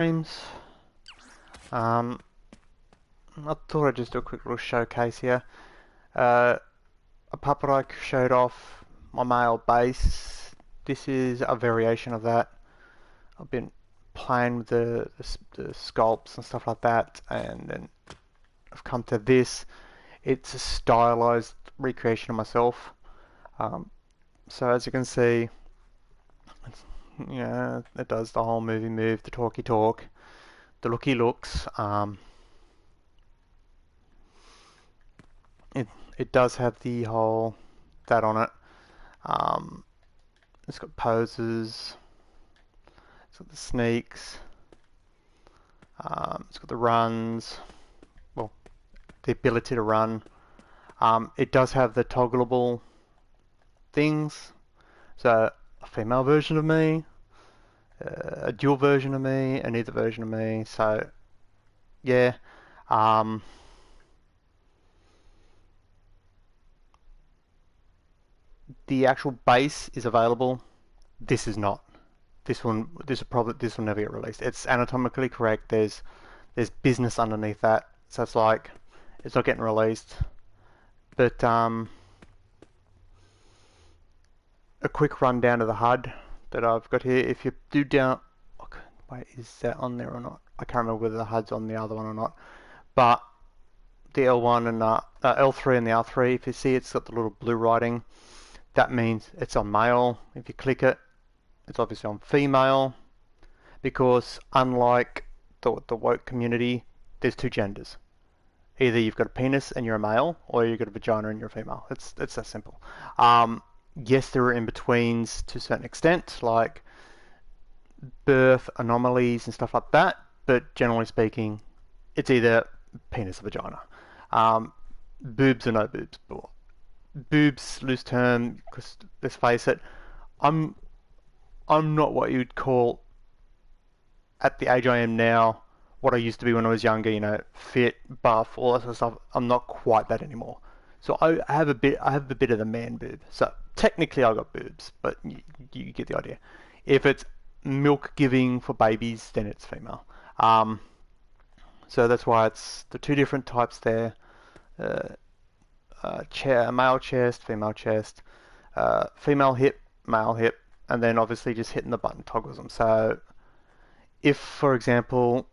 streams. I thought I'd just do a quick little showcase here. A puppet I showed off my male base. This is a variation of that. I've been playing with the sculpts and stuff like that, and then I've come to this. It's a stylized recreation of myself. So as you can see, it does the whole movie move, the talky talk, the looky looks. It does have the whole that on it. It's got poses. It's got the sneaks. It's got the runs. Well, the ability to run. It does have the toggleable things. So a female version of me, a dual version of me, and either version of me. So yeah. The actual base is available. This is not. This will never get released. It's anatomically correct. There's business underneath that, so it's like it's not getting released. But a quick rundown of the HUD that I've got here. If you do down, wait, is that on there or not? I can't remember whether the HUD's on the other one or not. But the L1 and L3 and the R3, if you see, it's got the little blue writing. That means it's on male. If you click it, it's obviously on female, because unlike the woke community, there's two genders. Either you've got a penis and you're a male, or you've got a vagina and you're a female. It's that simple. Yes, there are in-betweens to a certain extent, like birth anomalies and stuff like that, but generally speaking, it's either penis or vagina. Boobs or no boobs. Boobs, loose term, because let's face it, I'm not what you'd call, at the age I am now, what I used to be when I was younger, fit, buff, all that sort of stuff. I'm not quite that anymore. So I have a bit of the man boob. So technically I got boobs, but you get the idea. If it's milk giving for babies, then it's female. So that's why it's the two different types there. Male chest, female chest, female hip, male hip, and then obviously just hitting the button toggles them. So if, for example,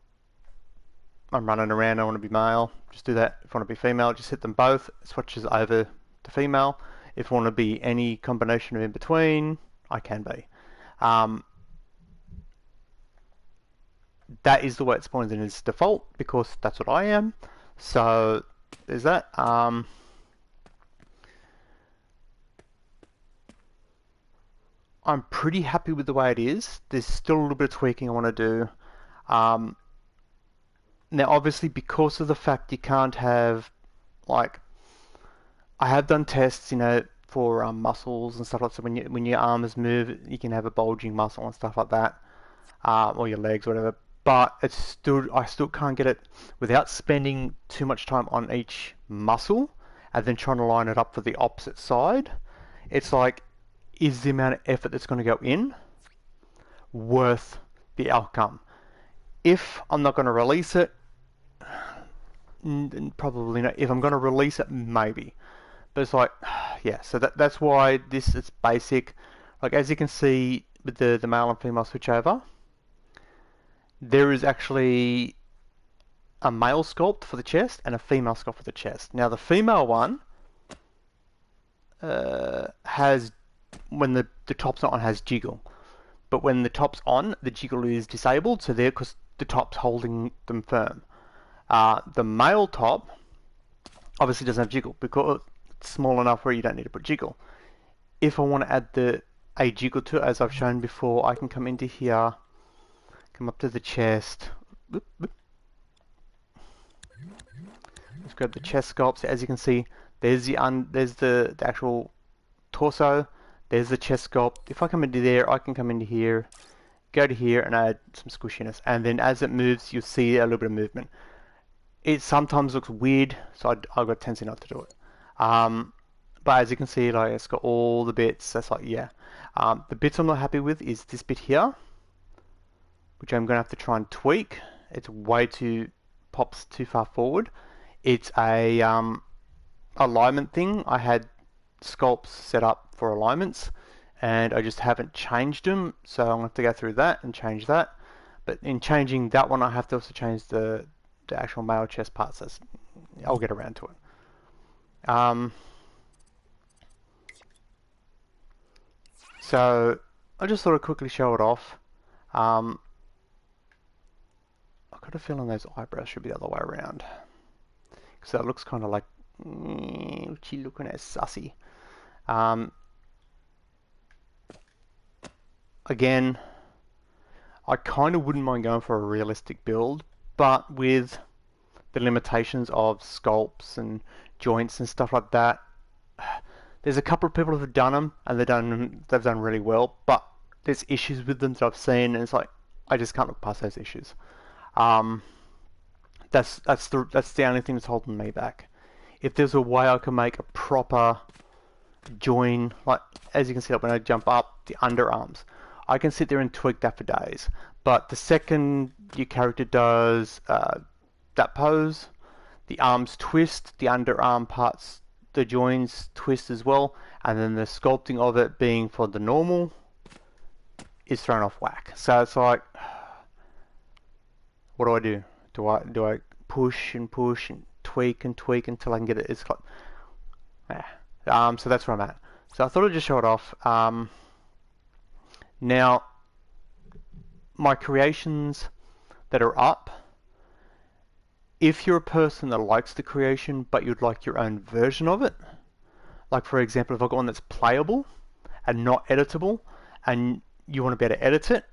I'm running around, I want to be male, just do that. If I want to be female, just hit them both. It switches over to female. If I want to be any combination of in between, I can be. That is the way it spawns in its default, because that's what I am. So there's that. I'm pretty happy with the way it is. There's still a little bit of tweaking I want to do. Now, obviously, because of the fact you can't have, like, I have done tests, for muscles and stuff like that. So when your arms move, you can have a bulging muscle and stuff like that, or your legs, whatever. But I still can't get it without spending too much time on each muscle and then trying to line it up for the opposite side. It's like, is the amount of effort that's going to go in worth the outcome? If I'm not going to release it, probably not. If I'm going to release it, maybe. But it's like, yeah, so that's why this is basic. Like, as you can see with the male and female switchover, there is actually a male sculpt for the chest and a female sculpt for the chest. Now, the female one has, when the top's not on, has jiggle. But when the top's on, the jiggle is disabled, so there, because the top's holding them firm. The male top obviously doesn't have jiggle because it's small enough where you don't need to put jiggle. If I want to add a jiggle to it, as I've shown before, I can come into here, come up to the chest. Let's grab the chest sculpts. As you can see, there's the actual torso. There's the chest sculpt. If I come into there, I can come into here, go to here, and add some squishiness. And then as it moves, you'll see a little bit of movement. It sometimes looks weird, so I've got a tendency not to do it. But as you can see, like, it's got all the bits. That's like, yeah. The bits I'm not happy with is this bit here. which I'm going to have to try and tweak. It's way too, pops too far forward. It's a alignment thing. I had sculpts set up for alignments and I just haven't changed them, so I'm going to have to go through that and change that. But in changing that one, I have to also change the actual male chest parts. I'll get around to it. So I just thought I'd quickly show it off. I've got a feeling those eyebrows should be the other way around. So it looks kind of like, she looking at sussy. Again, I kind of wouldn't mind going for a realistic build, but with the limitations of sculpts and joints and stuff like that, there's a couple of people who have done them and they've done really well, but there's issues with them that I've seen, and it's like I just can't look past those issues. That's the only thing that's holding me back. If there's a way I can make a proper join, like as you can see when I jump up, the underarms, I can sit there and tweak that for days. But the second your character does that pose, the arms twist, the underarm parts, the joins twist as well, and then the sculpting of it being for the normal is thrown off whack. So it's like, what do? Do I push and tweak until I can get it? It's like, so that's where I'm at. So I thought I'd just show it off. Now, my creations that are up, if you're a person that likes the creation but you'd like your own version of it, like for example, if I've got one that's playable and not editable and you want to be able to edit it,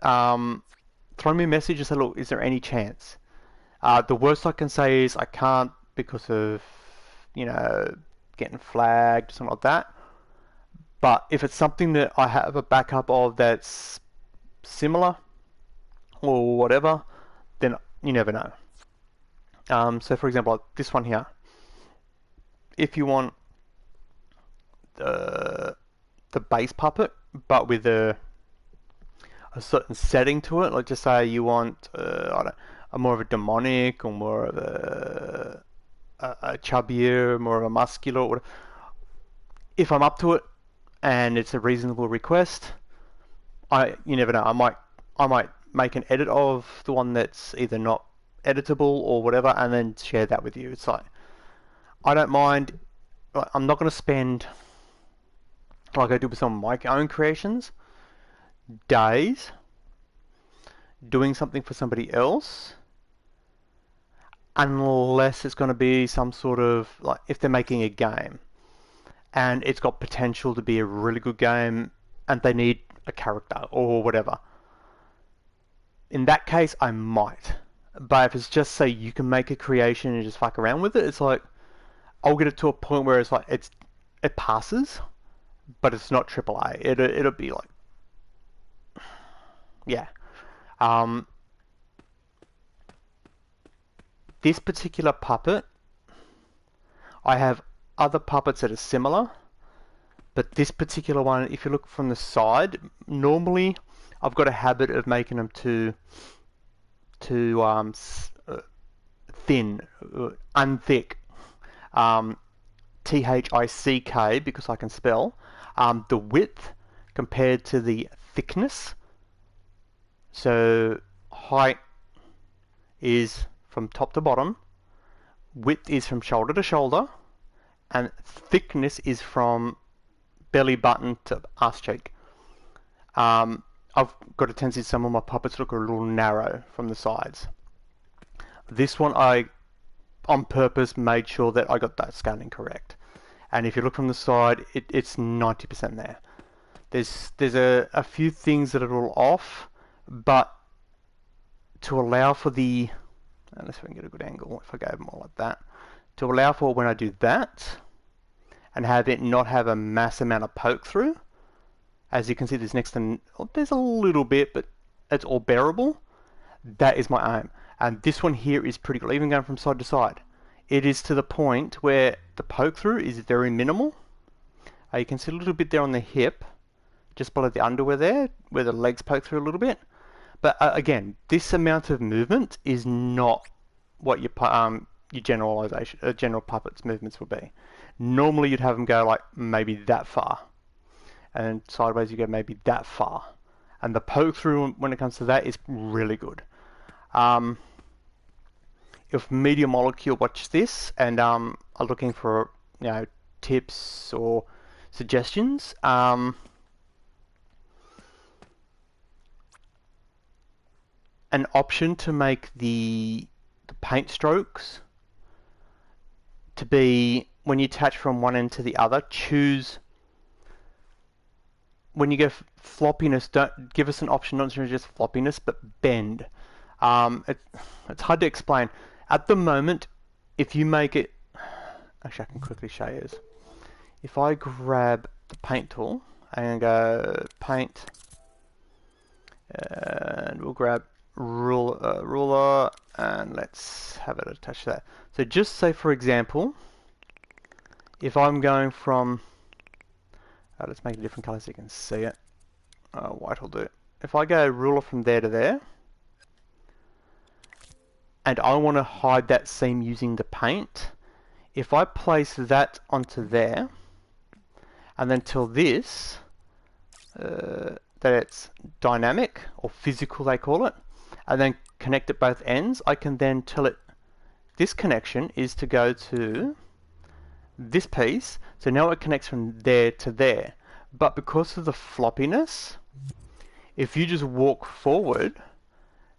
throw me a message and say, look, is there any chance? The worst I can say is I can't because of, getting flagged, something like that. But if it's something that I have a backup of that's similar or whatever, then you never know. So for example, like this one here, if you want the base puppet, but with a certain setting to it, like just say you want a more of a demonic or more of a chubbier, more of a muscular, or whatever. If I'm up to it and it's a reasonable request, you never know. I might make an edit of the one that's either not editable or whatever, and then share that with you. It's like, I don't mind. I'm not going to spend, like I do with some of my own creations, days doing something for somebody else, unless it's going to be some sort of, like if they're making a game and it's got potential to be a really good game and they need a character or whatever. In that case, I might. But if it's just say you can make a creation and just fuck around with it, it's like I'll get it to a point where it's like it passes, but it's not AAA. It'll be like, yeah. This particular puppet, I have other puppets that are similar, but this particular one, if you look from the side, normally I've got a habit of making them too thin, unthick, THICK, because I can spell, the width compared to the thickness. So height is from top to bottom, width is from shoulder to shoulder, and thickness is from belly button to ass cheek. I've got a tendency some of my puppets look a little narrow from the sides. This one I, on purpose, made sure that I got that scaling correct. And if you look from the side, it's 90% there. There's a few things that are a little off, but to allow for the, unless we can get a good angle, if I go more like that, to allow for when I do that, and have it not have a mass amount of poke through, as you can see there's there's a little bit, but it's all bearable. That is my aim. And this one here is pretty good, even going from side to side. It is to the point where the poke through is very minimal. You can see a little bit there on the hip, just below the underwear there, where the legs poke through a little bit. But again, this amount of movement is not what your generalization, general puppet's movements would be. Normally you'd have them go like maybe that far, and sideways you go maybe that far. And the poke through when it comes to that is really good. If Media Molecule watch this and are looking for tips or suggestions, an option to make the paint strokes to be when you attach from one end to the other, choose when you go floppiness, don't give us an option not just floppiness but bend. It's hard to explain. At the moment, if you make it, actually I can quickly show you this. If I grab the paint tool and go paint, and we'll grab ruler, and let's have it attached to that. So just say for example, if I'm going from, let's make it a different color so you can see it. White will do it. If I go ruler from there to there, and I want to hide that seam using the paint, if I place that onto there, and then tell this that it's dynamic or physical they call it, and then connect at both ends, I can then tell it this connection is to go to this piece, so now it connects from there to there. But because of the floppiness, if you just walk forward,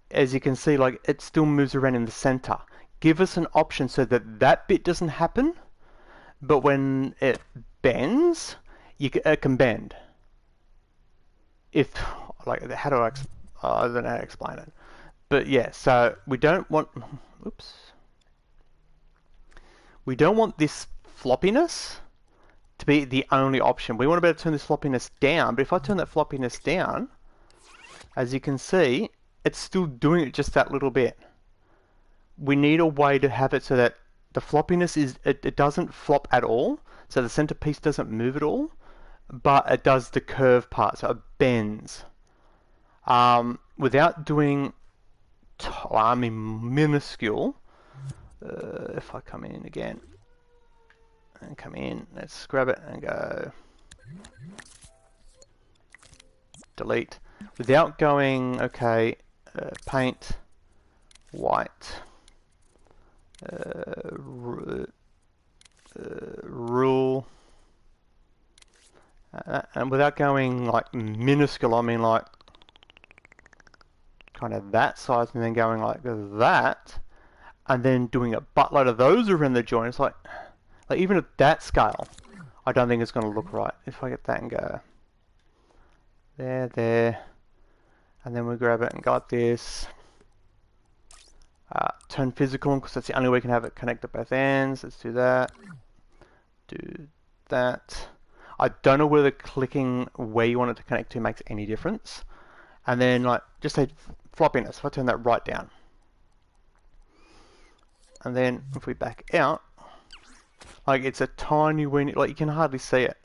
as you can see, like it still moves around in the center. Give us an option so that that bit doesn't happen, but when it bends, it can bend. If, like, how do I don't know how to explain it. But yeah, so we don't want, oops. We don't want this floppiness to be the only option. We want to be able to turn this floppiness down, but if I turn that floppiness down, as you can see, it's still doing it just that little bit. We need a way to have it so that the floppiness is, it doesn't flop at all, so the centerpiece doesn't move at all, but it does the curve part, so it bends. Without doing, minuscule, if I come in again, and come in, let's grab it and go delete. Without going, okay, paint, white, rule, and without going like minuscule, I mean like kind of that size, and then going like that, and then doing a buttload of those around the joints, like even at that scale, I don't think it's going to look right. If I get that and go there, and then we grab it and go like this, turn physical on because that's the only way we can have it connect at both ends. Let's do that, do that. I don't know whether clicking where you want it to connect to makes any difference. And then like just say floppiness, if I turn that right down, and then if we back out, like it's a tiny weeny, like you can hardly see it.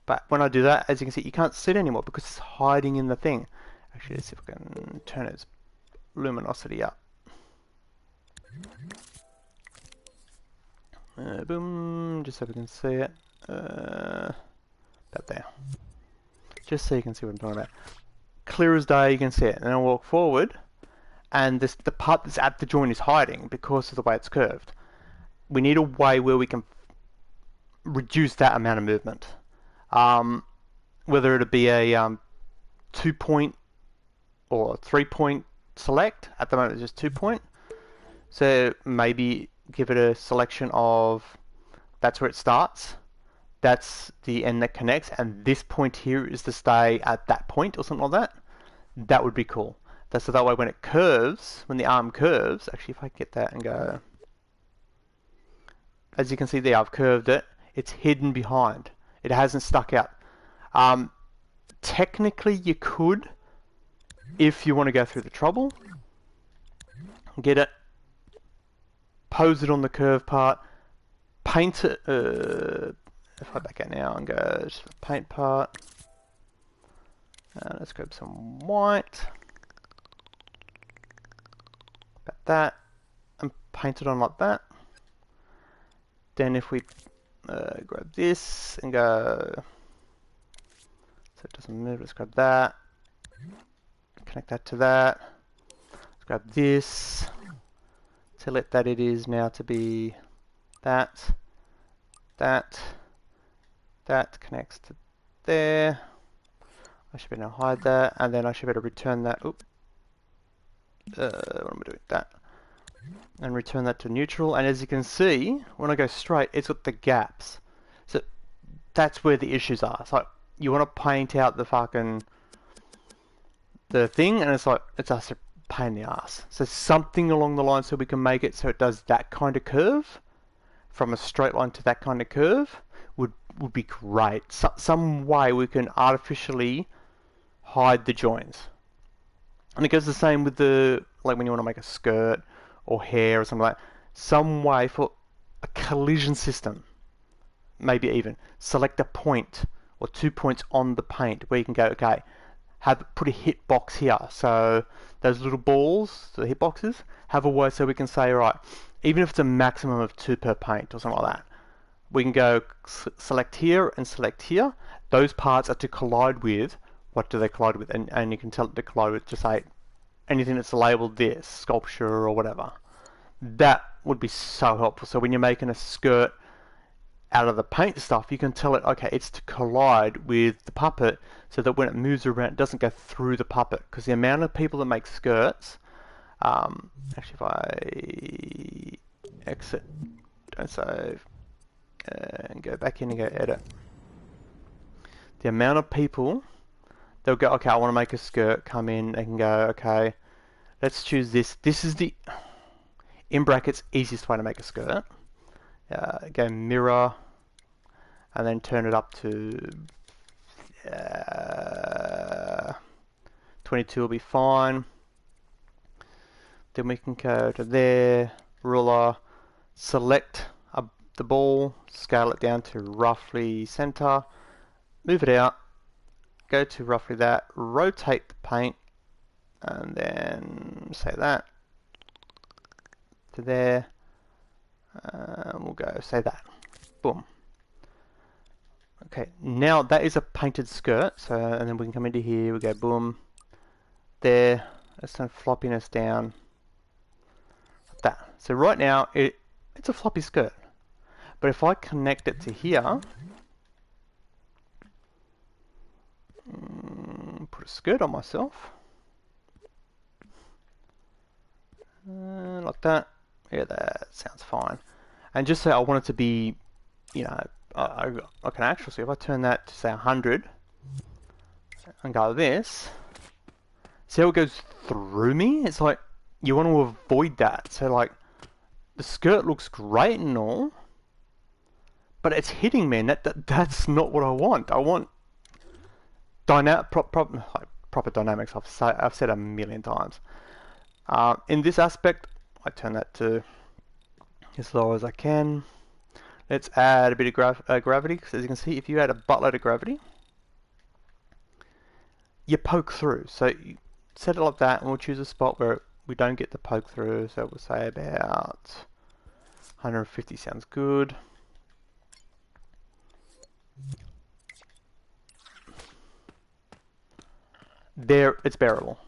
But when I do that, as you can see, you can't see it anymore because it's hiding in the thing. Actually, let's see if I can turn its luminosity up. Boom, just so we can see it. About there. Just so you can see what I'm talking about. Clear as day, you can see it. And I'll walk forward, and the part that's at the joint is hiding because of the way it's curved. We need a way where we can reduce that amount of movement. Whether it be a 2-point or 3-point select. At the moment it's just 2-point. So maybe give it a selection of, that's where it starts, that's the end that connects, and this point here is to stay at that point or something like that. That would be cool. That's so that way when it curves, when the arm curves, actually if I get that and go, as you can see there, I've curved it, it's hidden behind. It hasn't stuck out. Technically you could, if you want to go through the trouble, get it, pose it on the curve part, paint it, if I back out now and go to the paint part, let's grab some white, that, and paint it on like that. Then if we grab this and go, so it doesn't move, let's grab that, connect that to that, let's grab this, select that it is now to be that, that connects to there. I should be able to hide that, and then I should be able to return that. Oop. What am I doing? That. And return that to neutral. And as you can see, when I go straight, it's got the gaps. So that's where the issues are. It's like you want to paint out the fucking thing, and it's like it's just a pain in the ass. So something along the line so we can make it so it does that kind of curve, from a straight line to that kind of curve, would be great. Some way we can artificially hide the joins. And it goes the same with the, like when you want to make a skirt or hair or something like that. Some way for a collision system. Maybe even select a point or 2 points on the paint where you can go, okay, put a hit box here. So those little balls, the hit boxes, have a way so we can say, right, even if it's a maximum of 2 per paint or something like that, we can go select here and select here. Those parts are to collide with, what do they collide with? And you can tell it to collide with, just say, anything that's labeled this, sculpture or whatever. That would be so helpful. So when you're making a skirt out of the paint stuff, you can tell it, okay, it's to collide with the puppet so that when it moves around, it doesn't go through the puppet. Because the amount of people that make skirts, actually if I exit, don't save, and go back in and go edit, the amount of people, they'll go, okay, I want to make a skirt, come in, they can go, okay, let's choose this. This is the, in brackets, easiest way to make a skirt. Go mirror, and then turn it up to 22 will be fine. Then we can go to there, ruler, select the ball, scale it down to roughly center, move it out, go to roughly that, rotate the paint, and then say that to there. We'll go say that. Boom. Okay, now that is a painted skirt. So, and then we can come into here. We go boom. There. Let's turn floppiness down. Like that. So right now it's a floppy skirt. But if I connect it to here, put a skirt on myself, like that. Yeah, that sounds fine. And just say I want it to be, you know, I can actually see if I turn that to say 100 and go this, see how it goes through me? It's like you want to avoid that. So like the skirt looks great and all, but it's hitting me, and that's not what I want. I want proper dynamics. I've said a million times. In this aspect, I turn that to as low as I can. Let's add a bit of gravity, because as you can see, if you add a buttload of gravity, you poke through. So you set it like that, and we'll choose a spot where we don't get the poke through. So we'll say about 150 sounds good. There, it's bearable.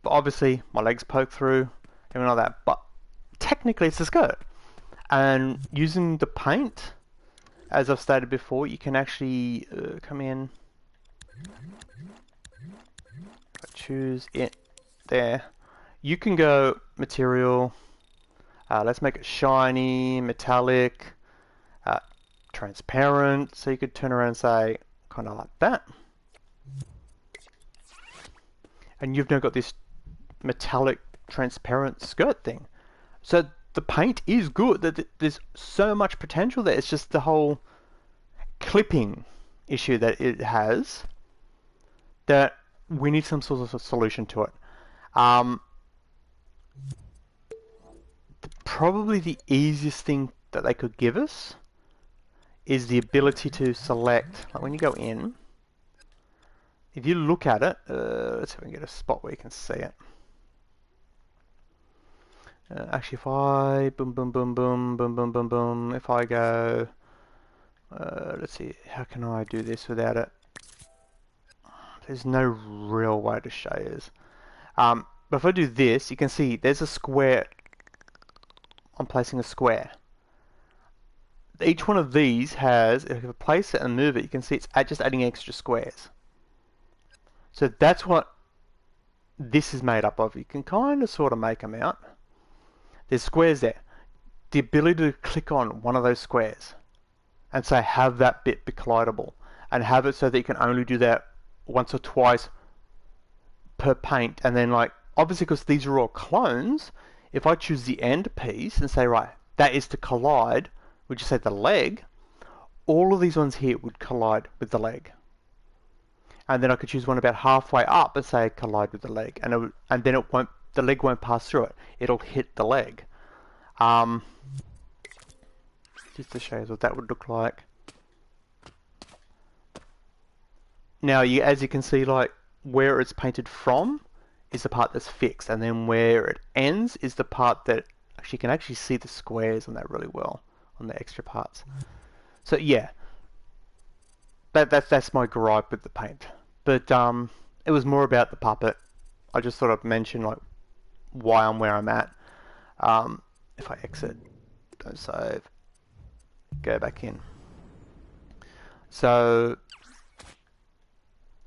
But obviously, my legs poke through, everything like that. But technically, it's a skirt. And using the paint, as I've stated before, you can actually come in, choose it there. You can go material, let's make it shiny, metallic, transparent. So you could turn around and say, kind of like that. And you've now got this metallic, transparent skirt thing. So the paint is good. There's so much potential there. It's just the whole clipping issue that it has, that we need some sort of a solution to it. Probably the easiest thing that they could give us is the ability to select, like when you go in, if you look at it, let's see if we can get a spot where you can see it. Actually, if I boom, boom, boom, boom, boom, boom, boom, boom, if I go, let's see, how can I do this without it? There's no real way to show you. But if I do this, you can see there's a square. I'm placing a square. Each one of these has, if I place it and move it, you can see it's just adding extra squares. So that's what this is made up of. You can kind of sort of make them out. There's squares there. The ability to click on one of those squares and say have that bit be collidable and have it so that you can only do that once or twice per paint. And then like, obviously because these are all clones, if I choose the end piece and say, right, that is to collide, would you say the leg, all of these ones here would collide with the leg. And then I could choose one about halfway up and say collide with the leg, and then it won't, the leg won't pass through it. It'll hit the leg. Just to show you what that would look like. Now, as you can see, like where it's painted from is the part that's fixed, and then where it ends is the part that actually you can actually see the squares on that really well on the extra parts. So yeah, that's my gripe with the paint. But it was more about the puppet. I just thought I'd mention like why I'm where I'm at. If I exit, don't save, go back in. So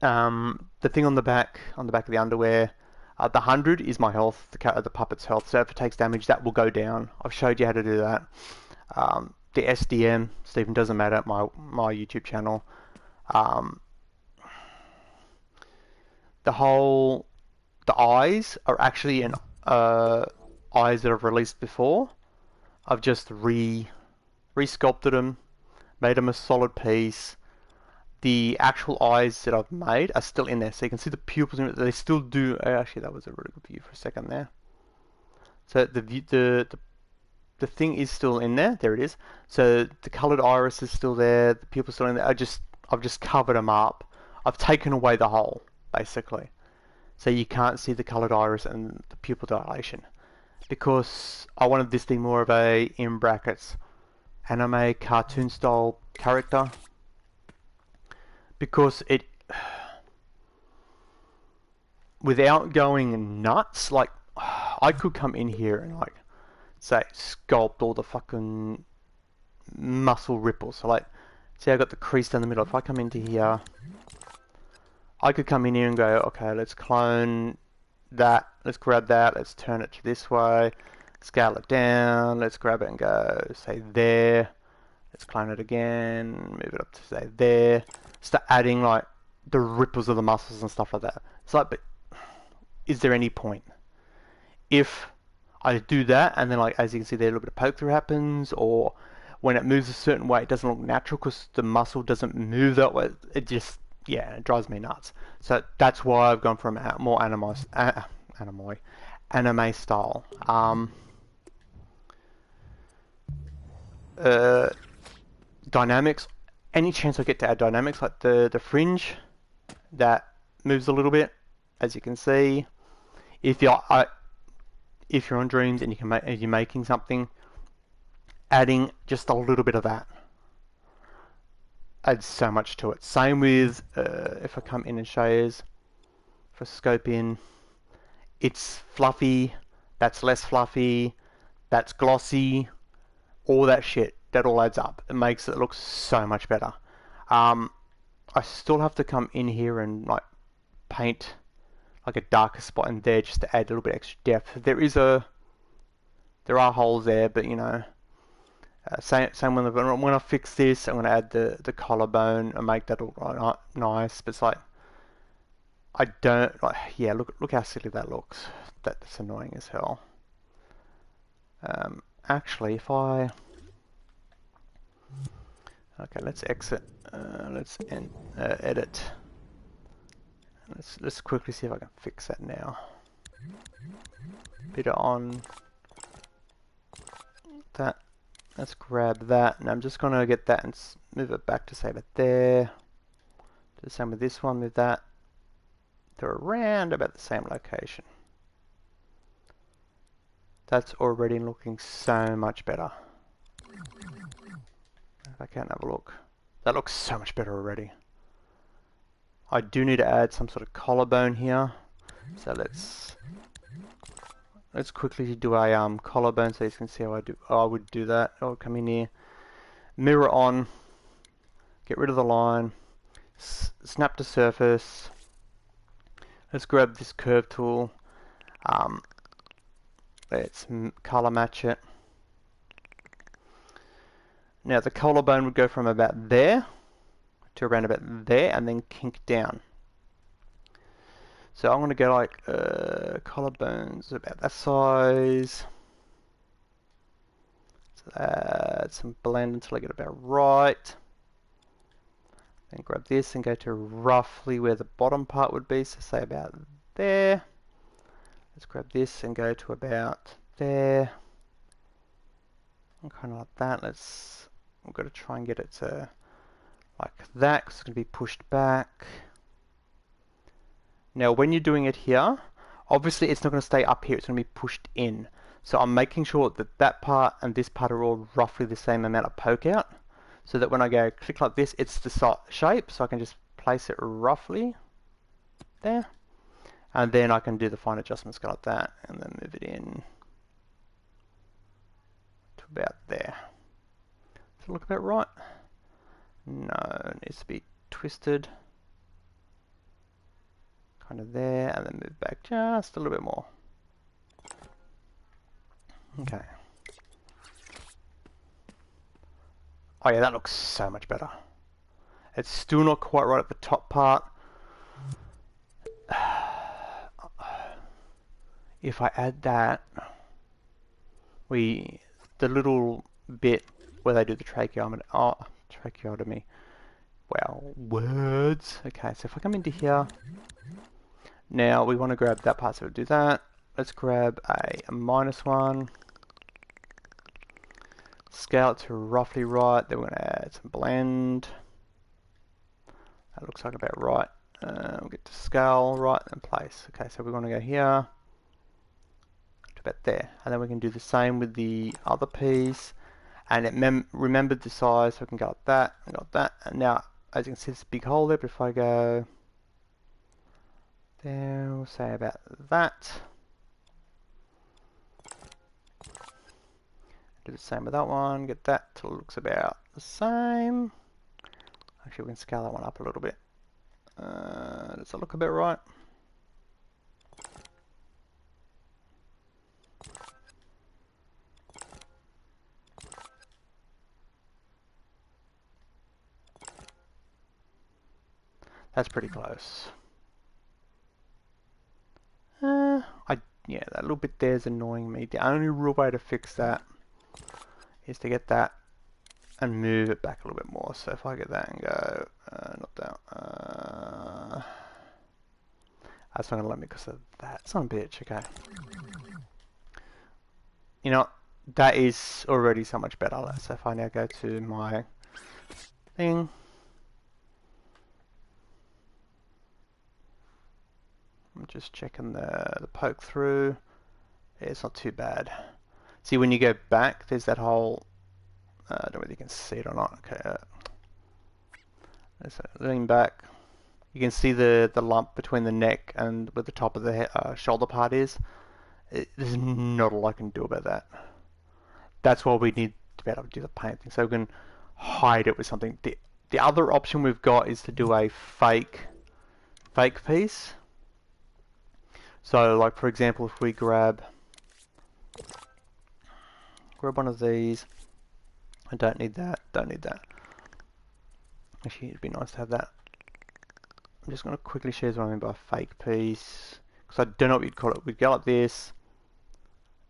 the thing on the back of the underwear, the 100 is my health, the puppet's health. So if it takes damage, that will go down. I've showed you how to do that. The SDM, Stephen, doesn't matter. My YouTube channel. The eyes are actually eyes that I've released before. I've just re-sculpted them, made them a solid piece. The actual eyes that I've made are still in there, so you can see the pupils in it. They still do. Actually, that was a really good view for a second there. So the thing is still in there. There it is. So the coloured iris is still there. The pupils still in there. I've just covered them up. I've taken away the hole, basically, so you can't see the coloured iris and the pupil dilation, because I wanted this thing more of a, in brackets, anime cartoon style character, because it, without going nuts, like I could come in here and like say sculpt all the fucking muscle ripples. So like, see, I got the crease down the middle. If I come into here, I could come in here and go, okay, let's clone that, let's grab that, let's turn it to this way, scale it down, let's grab it and go, say there, let's clone it again, move it up to say there, start adding like the ripples of the muscles and stuff like that. It's like, but is there any point? If I do that and then like, as you can see there, a little bit of poke through happens, or when it moves a certain way, it doesn't look natural because the muscle doesn't move that way. It just, yeah, it drives me nuts. So that's why I've gone from more anime style. Dynamics. Any chance I get to add dynamics, like the fringe that moves a little bit, as you can see. If you're on Dreams and you're making something, adding just a little bit of that adds so much to it. Same with if I come in and show you, if I scope in, it's fluffy, that's less fluffy, that's glossy, all that shit, that all adds up. It makes it look so much better. I still have to come in here and like paint like a darker spot in there just to add a little bit extra depth. There are holes there, but you know, same when I fix this, I'm going to add the collarbone and make that all nice. But it's like, I don't like. Yeah, look how silly that looks. That's annoying as hell. Actually, if I let's exit. Let's edit. Let's quickly see if I can fix that now. Bit on that. Let's grab that, and I'm just gonna get that and move it back to save it there. Do the same with this one, with that. They're around about the same location. That's already looking so much better. If I can't have a look. That looks so much better already. I do need to add some sort of collarbone here. So let's quickly do a collarbone so you can see how I would do that. I'll come in here, mirror on, get rid of the line, snap to surface. Let's grab this curve tool. Let's color match it. Now the collarbone would go from about there to around about there and then kink down. So I'm going to go like collarbones about that size. So add some blend until I get about right. Then grab this and go to roughly where the bottom part would be, so say about there. Let's grab this and go to about there. And kind of like that. We've got to try and get it to like that because it's going to be pushed back. Now when you're doing it here, obviously it's not going to stay up here, it's going to be pushed in. So I'm making sure that that part and this part are all roughly the same amount of poke out, so that when I go click like this, it's the shape, so I can just place it roughly there. And then I can do the fine adjustments, go like that, and then move it in to about there. Does it look about right? No, it needs to be twisted. Kind of there, and then move back just a little bit more. Okay. Oh yeah, that looks so much better. It's still not quite right at the top part. If I add that, the little bit where they do the tracheotomy. Wow, words. Okay, so if I come into here, now we want to grab that part, so we'll do that. Let's grab a -1. Scale it to roughly right. Then we're going to add some blend. That looks like about right. We'll get to scale right and place. Okay, so we're going to go here to about there, and then we can do the same with the other piece. And it remembered the size, so we can go like that and got that. And now, as you can see, there's a big hole there. But if I go there, we'll say about that. Do the same with that one. Get that till it looks about the same. Actually, we can scale that one up a little bit. Does that look a bit right? That's pretty close. Yeah, that little bit there is annoying me. The only real way to fix that is to get that and move it back a little bit more. So if I get that and go, not down, that's not going to let me because of that son of a bitch. Okay. You know, that is already so much better. So if I now go to my thing, I'm just checking the poke through. Yeah, it's not too bad. See, when you go back, there's that whole, I don't know whether you can see it or not. Okay, let's lean back. You can see the lump between the neck and where the top of the shoulder part is. There's not a lot I can do about that. That's why we need to be able to do the paint thing, so we can hide it with something. The other option we've got is to do a fake piece. So, like for example, if we grab one of these. I don't need that. Don't need that. Actually, it'd be nice to have that. I'm just going to quickly share what I mean by a fake piece, because I don't know what you'd call it. We'd go like this,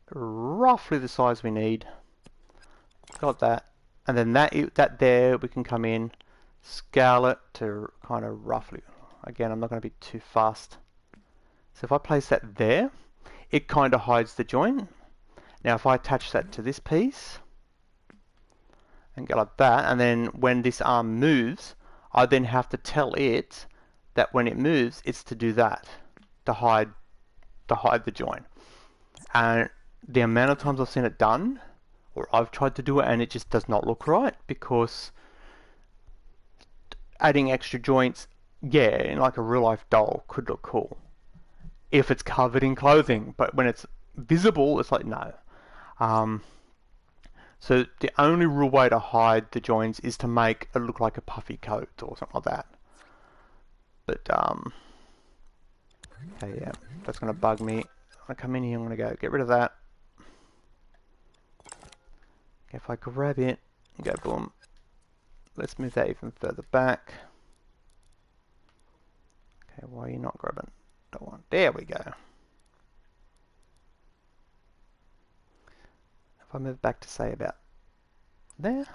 roughly the size we need. Got that, and then that there we can come in, scale it to kind of roughly. Again, I'm not going to be too fast. So if I place that there, it kind of hides the joint. Now if I attach that to this piece and go like that, and then when this arm moves, I then have to tell it that when it moves, it's to do that, to hide the joint. And the amount of times I've seen it done, or I've tried to do it and it just does not look right, because adding extra joints, yeah, in like a real life doll could look cool if it's covered in clothing, but when it's visible, it's like no. Um, so the only real way to hide the joints is to make it look like a puffy coat or something like that. But okay, yeah, that's gonna bug me. I'm gonna come in here. I'm gonna go get rid of that. Okay, if I grab it and go boom, let's move that even further back. Okay, why are you not grabbing that one? There we go. If I move back to say about there.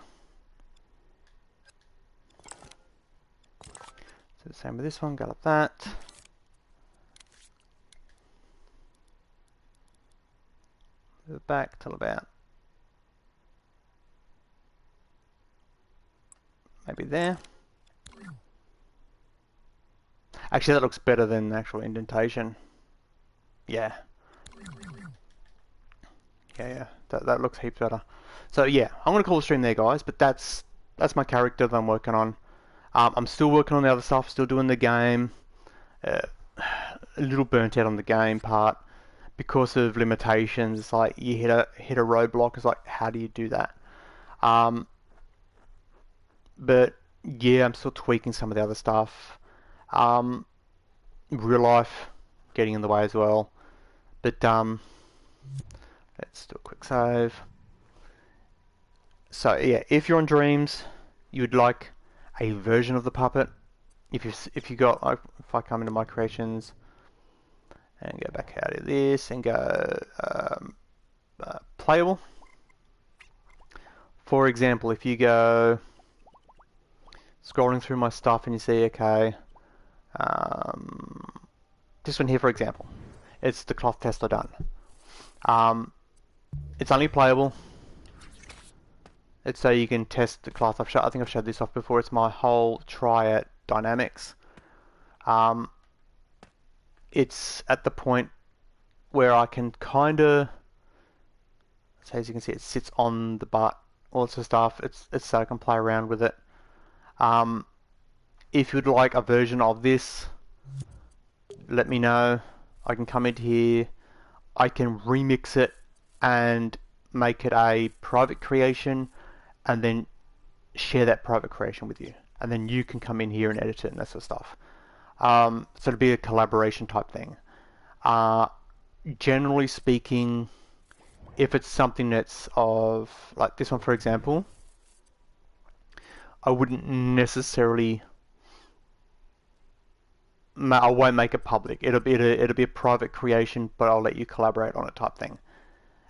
So the same with this one, go like that. Move it back till about maybe there. Actually, that looks better than the actual indentation. Yeah. Yeah, that looks heaps better. So yeah, I'm gonna call the stream there, guys. But that's my character that I'm working on. I'm still working on the other stuff, still doing the game. A little burnt out on the game part because of limitations. It's like you hit a roadblock. It's like, how do you do that? But yeah, I'm still tweaking some of the other stuff. Real life getting in the way as well. But let's do a quick save. So yeah, if you're on Dreams, you would like a version of the puppet. If I come into my creations and go back out of this and go playable. For example, if you go scrolling through my stuff and you see, okay, this one here, for example, it's the cloth tester done. It's only playable. It's so you can test the cloth. I think I've showed this off before. It's my whole try at dynamics. It's at the point where I can kind of, so as you can see, it sits on the butt, all sorts of stuff. It's so I can play around with it. If you'd like a version of this, let me know. I can come into here. I can remix it and make it a private creation, and then share that private creation with you, and then you can come in here and edit it and that sort of stuff. So it'll be a collaboration type thing. Generally speaking, if it's something that's of, like this one for example, I wouldn't necessarily, I won't make it public. It'll be a private creation, but I'll let you collaborate on it type thing.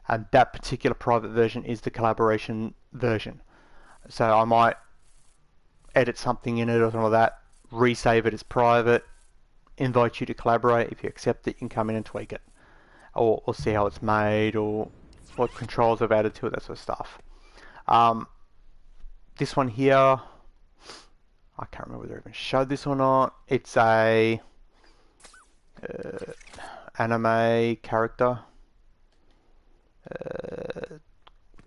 And that particular private version is the collaboration version. So I might edit something in it or something like that, resave it as private, invite you to collaborate. If you accept it, you can come in and tweak it, or see how it's made, or what controls I've added to it, that sort of stuff. This one here, I can't remember whether I even showed this or not. It's a anime character.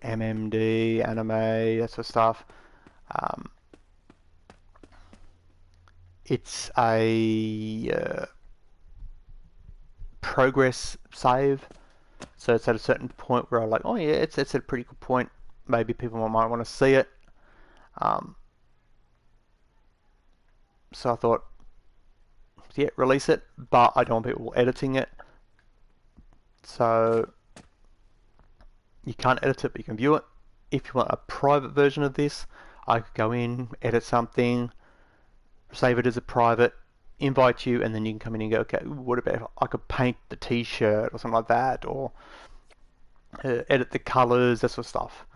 MMD, anime, that sort of stuff. It's a progress save, so it's at a certain point where I'm like, oh yeah, it's at a pretty good point. Maybe people might want to see it. So I thought, yeah, release it, but I don't want people editing it. So you can't edit it, but you can view it. If you want a private version of this, I could go in, edit something, save it as a private, invite you, and then you can come in and go, okay, what about if I could paint the t-shirt or something like that, or edit the colors, that sort of stuff.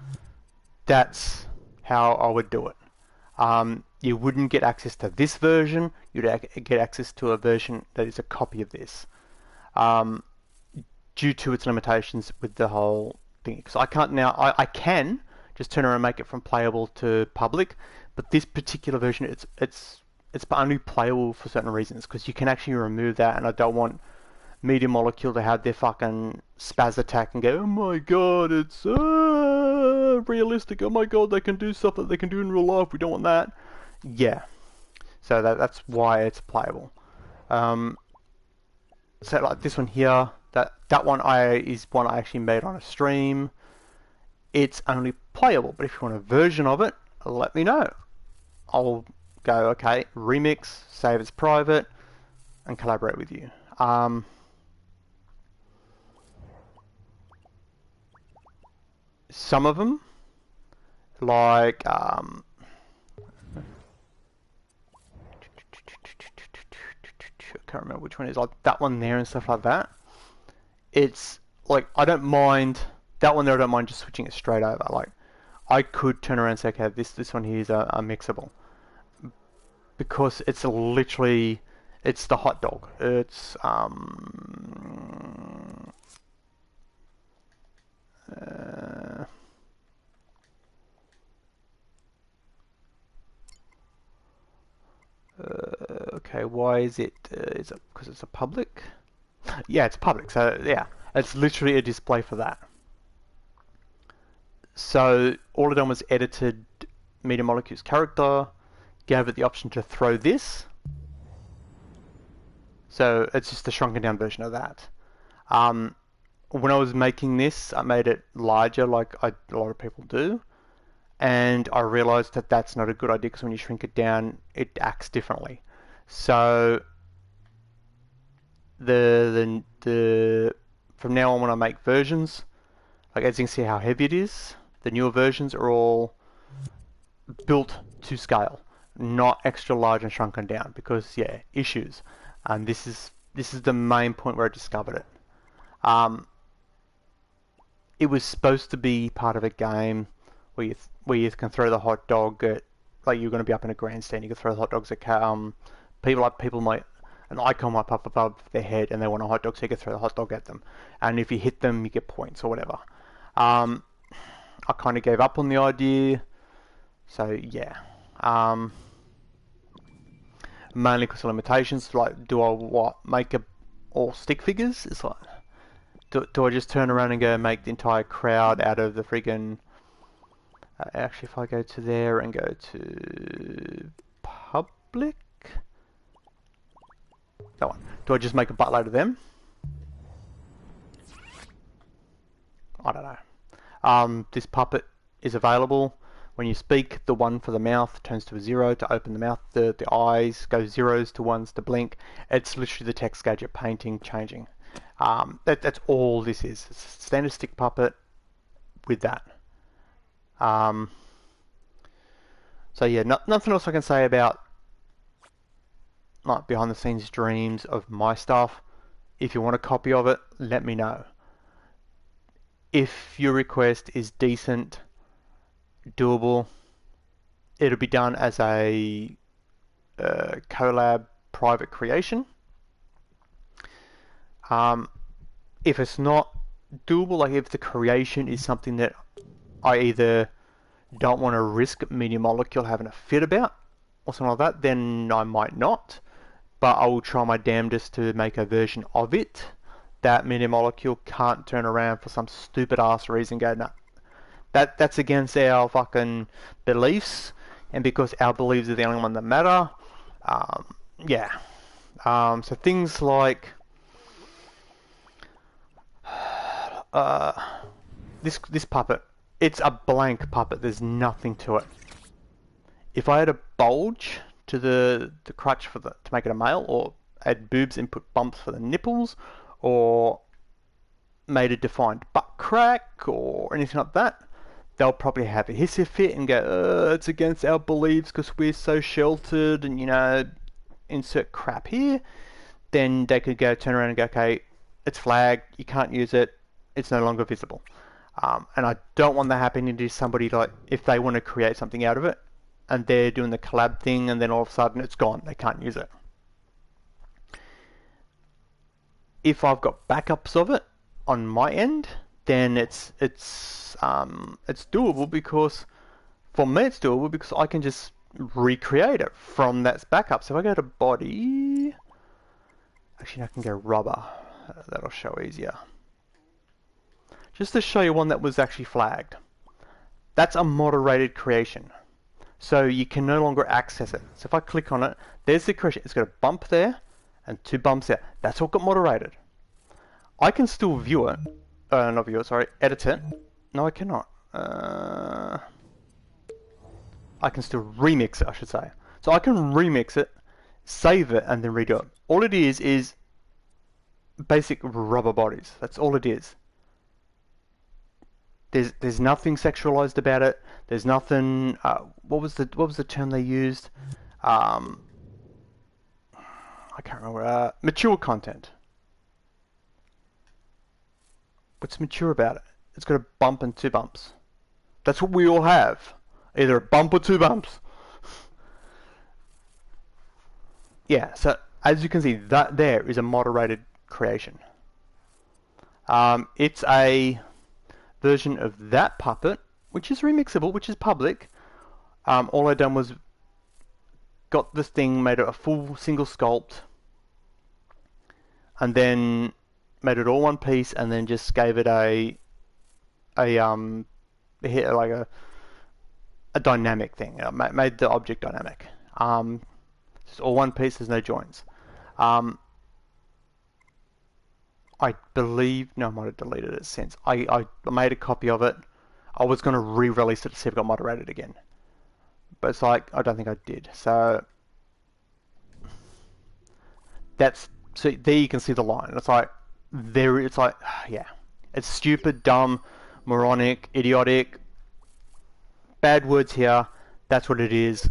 That's how I would do it. You wouldn't get access to this version, you'd get access to a version that is a copy of this, due to its limitations with the whole thing. Because I can't now, I can just turn around and make it from playable to public, but this particular version, it's only playable for certain reasons, because you can actually remove that, and I don't want Media Molecule to have their fucking spaz attack and go, oh my god, it's realistic, oh my god, they can do stuff that they can do in real life, we don't want that. Yeah, so that's why it's playable. So like this one here, that one is one I actually made on a stream. It's only playable, but if you want a version of it, let me know. I'll go, okay, remix, save as private, and collaborate with you. Some of them, like I can't remember which one it is, like that one there and stuff like that. It's like I don't mind that one there. I don't mind just switching it straight over. Like I could turn around and say, okay, this one here is a mixable, because it's literally it's the hot dog. It's okay, why is it? Is it because it's a public? Yeah, it's public. So yeah, it's literally a display for that. So all I done was edited Media Molecule's character, gave it the option to throw this. So it's just a shrunken down version of that. When I was making this, I made it larger like a lot of people do. And I realized that that's not a good idea, because when you shrink it down, it acts differently. So the from now on when I make versions, like as you can see how heavy it is, the newer versions are all built to scale, not extra large and shrunken down, because yeah, issues. And this is the main point where I discovered it. It was supposed to be part of a game where you can throw the hot dog at, like you're going to be up in a grandstand, you can throw the hot dogs at people. Like people might, an icon might pop above their head and they want a hot dog, so you can throw the hot dog at them, and if you hit them you get points or whatever. I kind of gave up on the idea, so yeah. Mainly because of limitations. Like, do I make all stick figures? It's like, do I just turn around and go make the entire crowd out of the friggin' actually, if I go to there and go to public, that one, do I just make a buttload of them? I don't know. This puppet is available. When you speak, the one for the mouth turns to a 0 to open the mouth. The eyes go 0s to 1s to blink. It's literally the text gadget painting, changing. That's all this is. It's a standard stick puppet with that. So yeah, nothing else I can say about like behind the scenes dreams of my stuff. If you want a copy of it, let me know. If your request is decent, doable, it'll be done as a collab private creation. If it's not doable, like if the creation is something that I either don't want to risk Media Molecule having a fit about or something like that, then I might not. But I will try my damnedest to make a version of it that Media Molecule can't turn around for some stupid ass reason and go, no, that's against our fucking beliefs, and because our beliefs are the only one that matter. Yeah. So things like this puppet, it's a blank puppet, there's nothing to it. If I had a bulge to the crutch to make it a male, or add boobs and put bumps for the nipples, or made a defined butt crack or anything like that, they'll probably have a hissy fit and go, it's against our beliefs because we're so sheltered, and you know, insert crap here. Then they could go turn around and go, okay, it's flagged, you can't use it, it's no longer visible. And I don't want that happening to somebody, like if they want to create something out of it and they're doing the collab thing and then all of a sudden it's gone, they can't use it. If I've got backups of it on my end, then it's doable, because for me it's doable because I can just recreate it from that backup. So if I go to body, actually I can go rubber. That'll show easier. Just to show you one that was actually flagged. That's a moderated creation. So you can no longer access it. So if I click on it, there's the creation. It's got a bump there and 2 bumps there. That's what got moderated. I can still view it. Not view it, sorry. Edit it. No, I cannot. I can still remix it, I should say. So I can remix it, save it, and then redo it. All it is basic rubber bodies. That's all it is. There's nothing sexualized about it. There's nothing. What was the term they used? I can't remember. Mature content. What's mature about it? It's got a bump and 2 bumps. That's what we all have. Either a bump or 2 bumps. Yeah. So as you can see, that there is a moderated creation. It's a version of that puppet, which is remixable, which is public. All I done was got this thing, made it a full single sculpt, and then made it all one piece, and then just gave it a dynamic thing. Made the object dynamic. It's all one piece. There's no joints. I believe, no, I might have deleted it since. I made a copy of it. I was going to re-release it to see if it got moderated again. But it's like, I don't think I did. So, so there you can see the line. It's like, yeah. It's stupid, dumb, moronic, idiotic. Bad words here. That's what it is.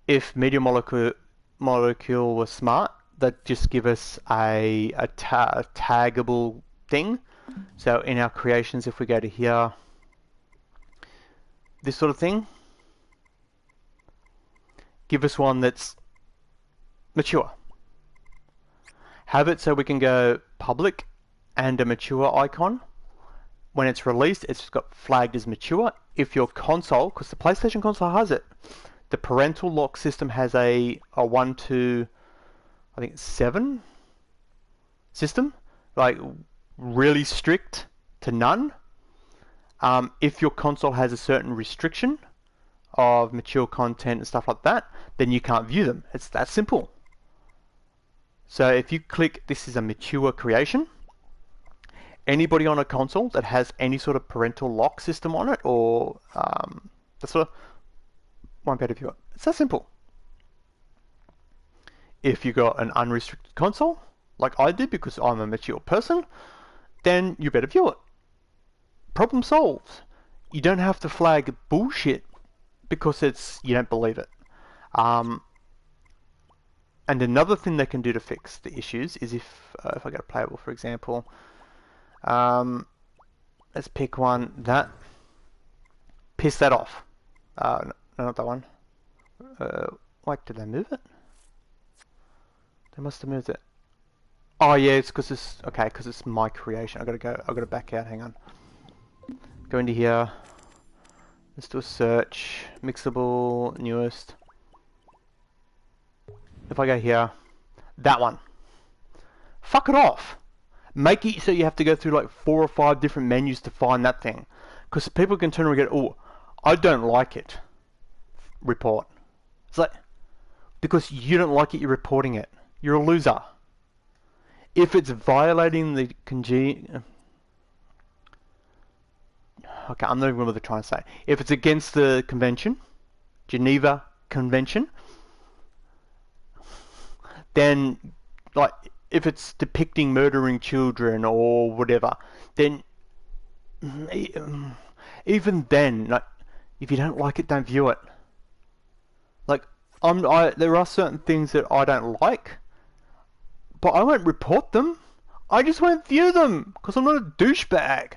If Media Molecule was smart, that just give us a taggable thing. So in our creations, if we go to here, this sort of thing, give us one that's mature. Have it so we can go public and a mature icon. When it's released, it's got flagged as mature. If your console, because the PlayStation console has it, the parental lock system has a 1 to, I think, 7 system, like really strict to none. If your console has a certain restriction of mature content and stuff like that, then you can't view them. It's that simple. So if you click, this is a mature creation, anybody on a console that has any sort of parental lock system on it, or that sort of, won't be able to view it. It's that simple. If you got an unrestricted console, like I did because I'm a mature person, then you better view it. Problem solved. You don't have to flag bullshit because you don't believe it. And another thing they can do to fix the issues is if I go to playable, for example, let's pick one that piss that off. No, not that one. Like, did they move it? They must have moved it. Oh yeah, it's because it's okay. Because it's my creation. I gotta back out. Hang on. Go into here. Let's do a search. Mixable, newest. If I go here, that one. Fuck it off. Make it so you have to go through like 4 or 5 different menus to find that thing. Because people can turn around and go, oh, I don't like it. Report. It's like, because you don't like it, you're reporting it. You're a loser. If it's violating the okay, I'm not even what they're trying to say. If it's against the convention, Geneva Convention, then, like, if it's depicting murdering children or whatever, then even then, like, if you don't like it, don't view it. Like, there are certain things that I don't like, but I won't report them. I just won't view them because I'm not a douchebag.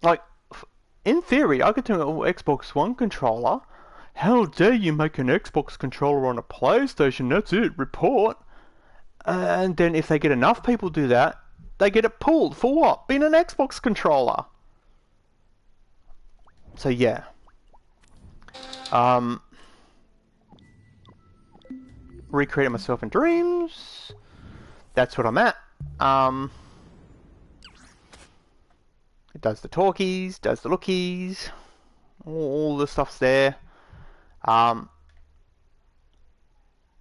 Like, in theory, I could turn an Xbox One controller. How dare you make an Xbox controller on a PlayStation? That's it. Report. And then if they get enough people do that, they get it pulled. For what? Being an Xbox controller. So recreated myself in dreams. That's what I'm at. It does the talkies, does the lookies, all the stuff's there. So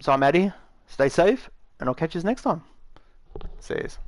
I'm out here. Stay safe, and I'll catch you next time. See yous.